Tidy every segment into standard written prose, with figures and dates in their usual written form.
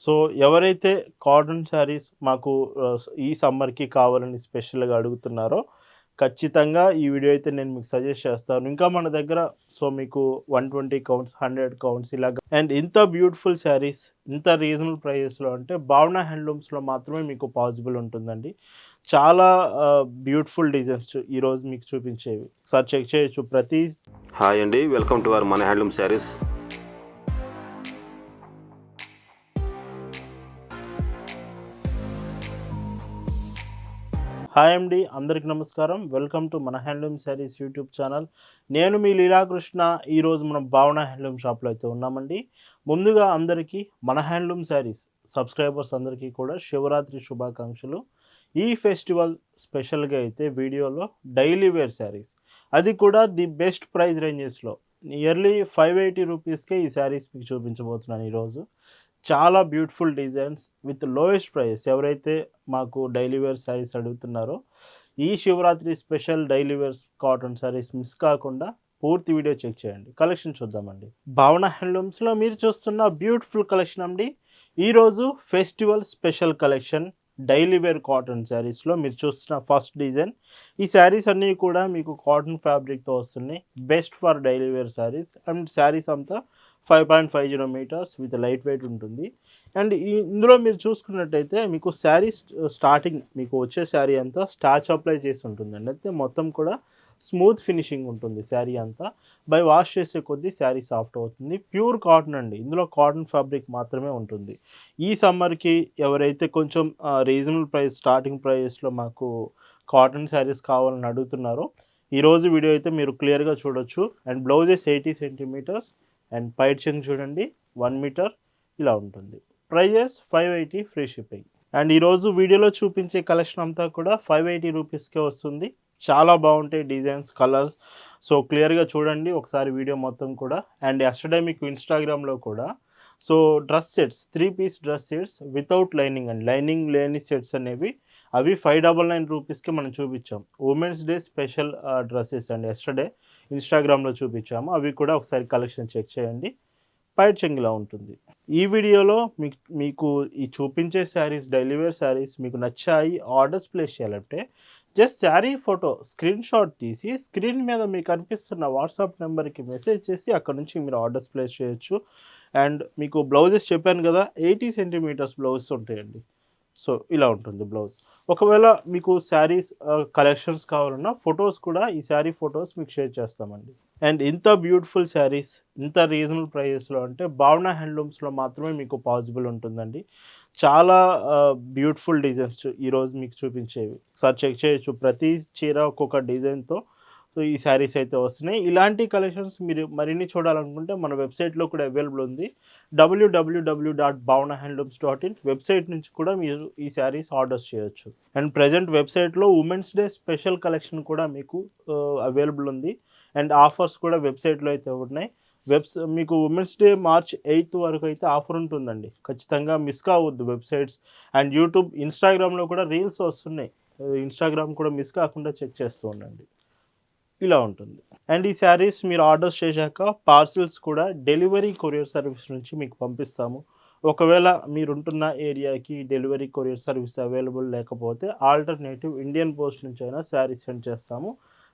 So, ఎవరైతే cotton saris మాకు ఈ సమ్మర్‌కి కావాలని స్పెషల్‌గా అడుగుతున్నారో, ఖచ్చితంగా ఈ వీడియో అయితే నేను మీకు సజెస్ట్ చేస్తాను. ఇంకా మన దగ్గర మీకు 120 కౌంట్స్, 100 కౌంట్స్ ఇలాగ అండ్ ఇంత బ్యూటిఫుల్ శారీస్ ఇంత రీజనబుల్ ప్రైజెస్‌లో అంటే భావన హ్యాండ్లూమ్స్‌లో మాత్రమే మీకు పాసిబుల్ ఉంటుందండి. చాలా బ్యూటిఫుల్ డిజైన్స్ ఈరోజు మీకు చూపించేవి. ఒకసారి చెక్ చేయొచ్చు. హాయ్ అండి, వెల్కమ్ టు అవర్ మన హ్యాండ్లూమ్ శారీస్. హాయ్ అండి, అందరికి నమస్కారం. వెల్కమ్ టు మన హ్యాండ్లూమ్ శారీస్ యూట్యూబ్ ఛానల్. నేను మీ లీలాకృష్ణ. ఈరోజు మనం భావన హ్యాండ్లూమ్ షాప్లో అయితే ఉన్నామండి. ముందుగా అందరికీ మన హ్యాండ్లూమ్ శారీస్ సబ్స్క్రైబర్స్ అందరికీ కూడా శివరాత్రి శుభాకాంక్షలు. ఈ ఫెస్టివల్ స్పెషల్గా అయితే వీడియోలో డైలీ వేర్ శారీస్, అది కూడా ది బెస్ట్ ప్రైస్ రేంజెస్లో నియర్లీ 580 రూపీస్కే ఈ శారీస్ మీకు చూపించబోతున్నాను ఈరోజు. చాలా beautiful designs with lowest price. ఎవరైతే మాకు డైలీ వేర్ శారీస్ అడుగుతున్నారో, ఈ Shivaratri special daily wears cotton saris miss కాకుండా పూర్తి వీడియో చెక్ చేయండి. కలెక్షన్ చూద్దామండి. భావన హ్యాండ్లూమ్స్లో మీరు చూస్తున్న బ్యూటిఫుల్ కలెక్షన్ అండి. ఈరోజు festival special collection daily wear cotton శారీస్లో మీరు చూస్తున్న ఫస్ట్ డిజైన్. ఈ శారీస్ అన్నీ కూడా మీకు కాటన్ ఫ్యాబ్రిక్తో వస్తున్నాయి. Best for daily wear saris. And saris అంతా 5.50 మీటర్స్ విత్ లైట్ వెయిట్ ఉంటుంది. అండ్ ఇందులో మీరు చూసుకున్నట్టయితే మీకు శారీ స్టార్టింగ్ మీకు వచ్చే శారీ అంతా స్టార్చ్ అప్లై చేసి ఉంటుందండి. అయితే మొత్తం కూడా స్మూత్ ఫినిషింగ్ ఉంటుంది శారీ అంతా. బై వాష్ చేసే కొద్దీ శారీ సాఫ్ట్ అవుతుంది. ప్యూర్ కాటన్ అండి. ఇందులో కాటన్ ఫ్యాబ్రిక్ మాత్రమే ఉంటుంది. ఈ సమ్మర్‌కి ఎవరైతే కొంచెం రీజనబుల్ ప్రైస్ స్టార్టింగ్ ప్రైస్‌లో మాకు కాటన్ శారీస్ కావాలని అడుగుతున్నారో, ఈరోజు వీడియో అయితే మీరు క్లియర్‌గా చూడొచ్చు. అండ్ బ్లౌజెస్ 80 సెంటీమీటర్స్ అండ్ పైట్ చెంగు చూడండి 1 మీటర్ ఇలా ఉంటుంది. Prices 580 free shipping. అండ్ ఈరోజు వీడియోలో చూపించే కలెక్షన్ అంతా కూడా 580 రూపీస్కే వస్తుంది. చాలా బాగుంటాయి డిజైన్స్, కలర్స్. సో క్లియర్గా చూడండి ఒకసారి వీడియో మొత్తం కూడా. అండ్ యస్టర్డే మీకు ఇన్స్టాగ్రామ్లో కూడా dress sets 3 piece dress sets without lining and lining లేని సెట్స్ అనేవి అవి 599 రూపీస్కి మనం చూపించాం. ఉమెన్స్ డే స్పెషల్ డ్రెస్సెస్ అండి. యస్టర్డే ఇన్స్టాగ్రామ్లో చూపించాము. అవి కూడా ఒకసారి కలెక్షన్ చెక్ చేయండి. పైట్ చెంగులా ఉంటుంది. ఈ వీడియోలో మీకు ఈ చూపించే శారీస్ డైలీ వేర్ శారీస్ మీకు నచ్చాయి, ఆర్డర్స్ ప్లేస్ చేయాలంటే just sari photo screen shot తీసి స్క్రీన్ మీద మీకు కనిపిస్తున్న వాట్సాప్ నెంబర్కి మెసేజ్ చేసి అక్కడ నుంచి మీరు ఆర్డర్స్ ప్లేస్ చేయొచ్చు. అండ్ మీకు బ్లౌజెస్ చెప్పాను కదా, 80 సెంటీమీటర్స్ బ్లౌజెస్ ఉంటాయండి. సో ఇలా ఉంటుంది బ్లౌజ్. ఒకవేళ మీకు శారీస్ కలెక్షన్స్ కావాలన్నా ఫొటోస్ కూడా ఈ శారీ ఫొటోస్ మీకు షేర్ చేస్తామండి. అండ్ ఇంత బ్యూటిఫుల్ శారీస్ ఇంత రీజనబుల్ ప్రైజెస్‌లో అంటే భావన హ్యాండ్లూమ్స్‌లో మాత్రమే మీకు పాసిబుల్ ఉంటుందండి. చాలా బ్యూటిఫుల్ డిజైన్స్ ఈరోజు మీకు చూపించేవి. ఒకసారి చెక్ చేయొచ్చు. ప్రతి చీర ఒక్కొక్క డిజైన్‌తో ఈ శారీస్ అయితే వస్తున్నాయి. ఇలాంటి కలెక్షన్స్ మీరు మరిన్ని చూడాలనుకుంటే మన వెబ్‌సైట్‌లో కూడా అవైలబుల్ ఉంది. www.bhavanahandlooms.in వెబ్‌సైట్ నుంచి కూడా మీరు ఈ శారీస్ ఆర్డర్స్ చేయొచ్చు. అండ్ ప్రెజెంట్ వెబ్‌సైట్‌లో ఉమెన్స్ డే స్పెషల్ కలెక్షన్ కూడా మీకు అవైలబుల్ ఉంది. అండ్ ఆఫర్స్ కూడా వెబ్‌సైట్‌లో అయితే ఉన్నాయి. మీకు ఉమెన్స్ డే మార్చ్ 8 వరకు అయితే ఆఫర్ ఉంటుందండి. ఖచ్చితంగా మిస్ కావద్దు వెబ్‌సైట్స్. అండ్ యూట్యూబ్, ఇన్‌స్టాగ్రామ్‌లో కూడా రీల్స్ వస్తున్నాయి. ఇన్‌స్టాగ్రామ్ కూడా మిస్ కాకుండా చెక్ చేస్తూ ఉండండి. ఇలా ఉంటుంది. అండ్ ఈ శారీస్ మీరు ఆర్డర్స్ చేశాక పార్సిల్స్ కూడా డెలివరీ కొరియర్ సర్వీస్ నుంచి మీకు పంపిస్తాము. ఒకవేళ మీరుంటున్న ఏరియాకి డెలివరీ కొరియర్ సర్వీస్ అవైలబుల్ లేకపోతే ఆల్టర్‌నేటివ్ ఇండియన్ పోస్ట్ నుంచైనా శారీ సెండ్ చేస్తాము.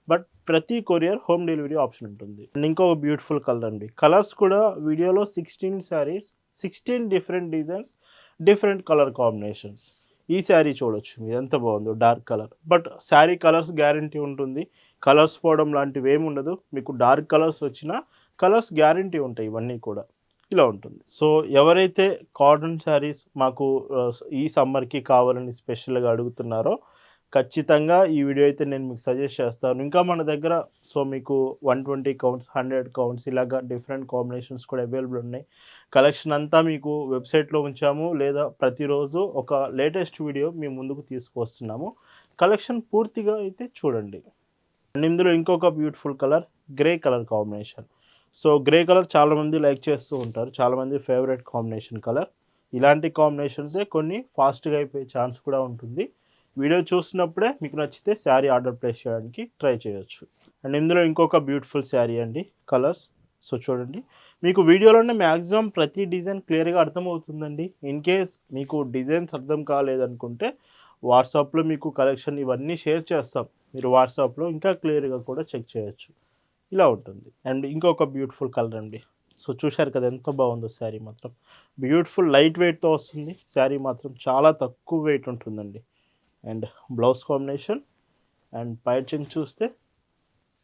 బట్ ప్రతి కొరియర్ హోమ్ డెలివరీ ఆప్షన్ ఉంటుంది. అండ్ ఇంకొక బ్యూటిఫుల్ కలర్ అండి. కలర్స్ కూడా వీడియోలో 16 saris, 16 different designs, different colour combinations. ఈ శారీ చూడొచ్చు మీరు ఎంత బాగుందో, dark colour. But sari colours guarantee ఉంటుంది. కలర్స్ పోవడం లాంటివి ఏమి ఉండదు. మీకు డార్క్ కలర్స్ వచ్చినా కలర్స్ గ్యారంటీ ఉంటాయి ఇవన్నీ కూడా. ఇలా ఉంటుంది. సో ఎవరైతే కాటన్ శారీస్ మాకు ఈ సమ్మర్‌కి కావాలని స్పెషల్‌గా అడుగుతున్నారో, ఖచ్చితంగా ఈ వీడియో అయితే నేను మీకు సజెస్ట్ చేస్తాను. ఇంకా మన దగ్గర మీకు 120 కౌంట్స్, 100 కౌంట్స్ ఇలాగా డిఫరెంట్ కాంబినేషన్స్ కూడా అవైలబుల్ ఉన్నాయి. కలెక్షన్ అంతా మీకు వెబ్‌సైట్‌లో ఉంచాము. లేదా ప్రతిరోజు ఒక లేటెస్ట్ వీడియో మీ ముందుకు తీసుకొస్తున్నాము. కలెక్షన్ పూర్తిగా అయితే చూడండి. అండ్ ఇందులో ఇంకొక beautiful colour grey colour combination. So grey colour చాలామంది లైక్ చేస్తూ ఉంటారు. చాలామంది ఫేవరెట్ కాంబినేషన్ కలర్. ఇలాంటి కాంబినేషన్సే కొన్ని ఫాస్ట్‌గా అయిపోయే ఛాన్స్ కూడా ఉంటుంది. వీడియో చూసినప్పుడే మీకు నచ్చితే శారీ ఆర్డర్ ప్లేస్ చేయడానికి ట్రై చేయొచ్చు. అండ్ ఇందులో ఇంకొక బ్యూటిఫుల్ శారీ అండి. కలర్స్ సో చూడండి, మీకు వీడియోలోనే మ్యాక్సిమం ప్రతి డిజైన్ క్లియర్‌గా అర్థమవుతుందండి. ఇన్ కేస్ మీకు డిజైన్స్ అర్థం కాలేదనుకుంటే వాట్సాప్‌లో మీకు కలెక్షన్ ఇవన్నీ షేర్ చేస్తాం. మీరు వాట్సాప్‌లో ఇంకా క్లియర్‌గా కూడా చెక్ చేయొచ్చు. ఇలా ఉంటుంది. అండ్ ఇంకొక బ్యూటిఫుల్ కలర్ అండి. సో చూశారు కదా ఎంత బాగుందో శారీ మాత్రం. బ్యూటిఫుల్ లైట్ వెయిట్‌తో వస్తుంది. శారీ మాత్రం చాలా తక్కువ వెయిట్ ఉంటుందండి. అండ్ బ్లౌజ్ కాంబినేషన్ అండ్ పైచింగ్ చూస్తే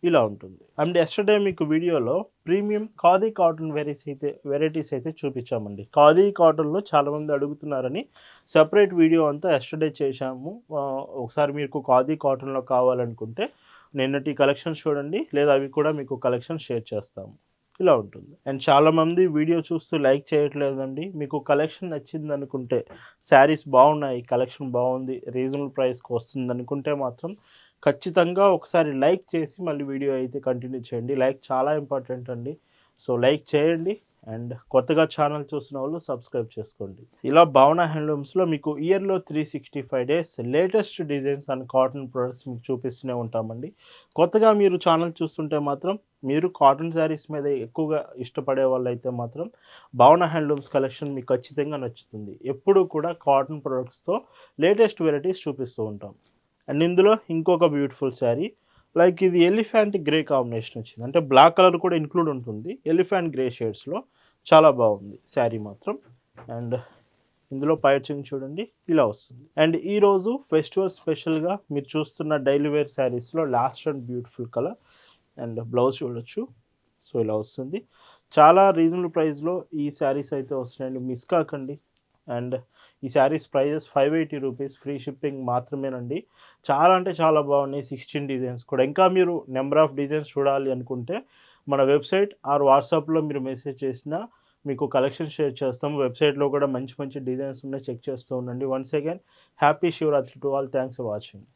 ఇలా ఉంటుంది. అండ్ యెస్టర్‌డే మీకు వీడియోలో ప్రీమియం ఖాదీ కాటన్ వెరైటీస్ అయితే చూపించామండి. ఖాదీ కాటన్‌లో చాలామంది అడుగుతున్నారని సెపరేట్ వీడియో అంతా యెస్టర్‌డే చేశాము. ఒకసారి మీకు ఖాదీ కాటన్‌లో కావాలనుకుంటే నిన్నటి కలెక్షన్స్ చూడండి, లేదా అవి కూడా మీకు కలెక్షన్ షేర్ చేస్తాము. ఇలా ఉంటుంది. అండ్ చాలామంది వీడియో చూస్తూ లైక్ చేయట్లేదండి. మీకు కలెక్షన్ నచ్చిందనుకుంటే, శారీస్ బాగున్నాయి, కలెక్షన్ బాగుంది, రీజనబుల్ ప్రైస్‌కి వస్తుందనుకుంటే మాత్రం ఖచ్చితంగా ఒకసారి లైక్ చేసి మళ్ళీ వీడియో అయితే కంటిన్యూ చేయండి. లైక్ చాలా ఇంపార్టెంట్ అండి. సో లైక్ చేయండి. అండ్ కొత్తగా ఛానల్ చూసిన వాళ్ళు సబ్స్క్రైబ్ చేసుకోండి. ఇలా భావన హ్యాండ్లూమ్స్‌లో మీకు ఇయర్‌లో 365 days latest designs and cotton products మీకు చూపిస్తూనే ఉంటామండి. కొత్తగా మీరు ఛానల్ చూస్తుంటే మాత్రం మీరు కాటన్ శారీస్ మీద ఎక్కువగా ఇష్టపడే వాళ్ళైతే మాత్రం భావన హ్యాండ్లూమ్స్ కలెక్షన్ మీకు ఖచ్చితంగా నచ్చుతుంది. ఎప్పుడూ కూడా కాటన్ ప్రొడక్ట్స్‌తో లేటెస్ట్ వెరైటీస్ చూపిస్తూ ఉంటాం. అండ్ ఇందులో ఇంకొక బ్యూటిఫుల్ శారీ, లైక్ ఇది ఎలిఫెంట్ గ్రే కాంబినేషన్ వచ్చింది. అంటే బ్లాక్ కలర్ కూడా ఇంక్లూడ్ ఉంటుంది. ఎలిఫెంట్ గ్రే షేడ్స్‌లో చాలా బాగుంది శారీ మాత్రం. అండ్ ఇందులో పైచింగ్ చూడండి ఇలా వస్తుంది. అండ్ ఈరోజు ఫెస్టివల్ స్పెషల్‌గా మీరు చూస్తున్న డైలీ వేర్ శారీస్‌లో last and beautiful colour. And blouse చూడొచ్చు. సో ఇలా వస్తుంది. చాలా రీజనబుల్ ప్రైస్‌లో ఈ శారీస్ అయితే వస్తున్నాయండి. మిస్ కాకండి. అండ్ ఈ saris prices 580 rupees, free shipping మాత్రమేనండి. చాలా అంటే చాలా బాగున్నాయి. 16 డిజైన్స్ కూడా. ఇంకా మీరు నెంబర్ ఆఫ్ డిజైన్స్ చూడాలి అనుకుంటే మన వెబ్సైట్ ఆర్ వాట్సాప్‌లో మీరు మెసేజ్ చేసినా మీకు కలెక్షన్ షేర్ చేస్తాం. వెబ్సైట్‌లో కూడా మంచి మంచి డిజైన్స్ ఉన్నాయి, చెక్ చేస్తూ ఉండండి. Once again happy Shivaratri to all. Thanks for watching.